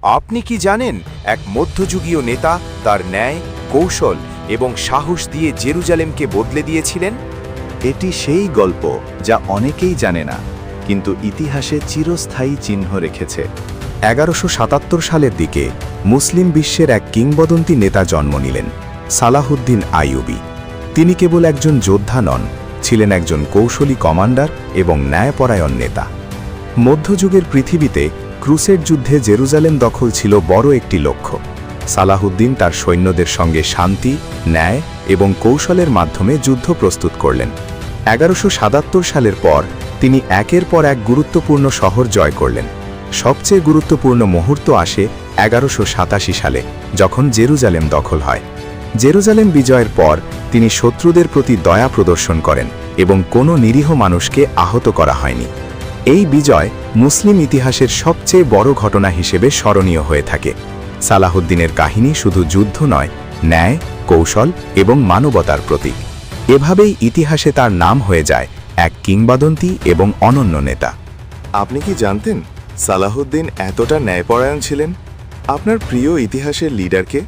আপনি কি জানেন এক মধ্যযুগীয় নেতা তার ন্যায়, কৌশল এবং সাহস দিয়ে জেরুজালেমকে বদলে দিয়েছিলেন? এটি সেই গল্প যা অনেকেই জানে না, কিন্তু ইতিহাসে চিরস্থায়ী চিহ্ন রেখেছে। 1177 সালের দিকে মুসলিম বিশ্বের এক কিংবদন্তি নেতা জন্ম নিলেন, সালাহুদ্দিন আইয়ুবী। তিনি কেবল একজন যোদ্ধা নন, ছিলেন একজন কৌশলী কমান্ডার এবং ন্যায়পরায়ণ নেতা। মধ্যযুগের পৃথিবীতে ক্রুসেড যুদ্ধে জেরুজালেম দখল ছিল বড় একটি লক্ষ্য। সালাহুদ্দিন তার সৈন্যদের সঙ্গে শান্তি, ন্যায় এবং কৌশলের মাধ্যমে যুদ্ধ প্রস্তুত করলেন। 1177 সালের পর তিনি একের পর এক গুরুত্বপূর্ণ শহর জয় করলেন। সবচেয়ে গুরুত্বপূর্ণ মুহূর্ত আসে 1187 সালে, যখন জেরুজালেম দখল হয়। জেরুজালেম বিজয়ের পর তিনি শত্রুদের প্রতি দয়া প্রদর্শন করেন এবং কোনো নিরীহ মানুষকে আহত করা হয়নি। এই বিজয় মুসলিম ইতিহাসের সবচেয়ে বড় ঘটনা হিসেবে স্মরণীয় হয়ে থাকে। সালাহুদ্দিনের কাহিনী শুধু যুদ্ধ নয়, ন্যায়, কৌশল এবং মানবতার প্রতীক। এভাবেই ইতিহাসে তার নাম হয়ে যায় এক কিংবদন্তি এবং অনন্য নেতা। আপনি কি জানতেন সালাহুদ্দিন এতটা ন্যায়পরায়ণ ছিলেন? আপনার প্রিয় ইতিহাসের লিডারকে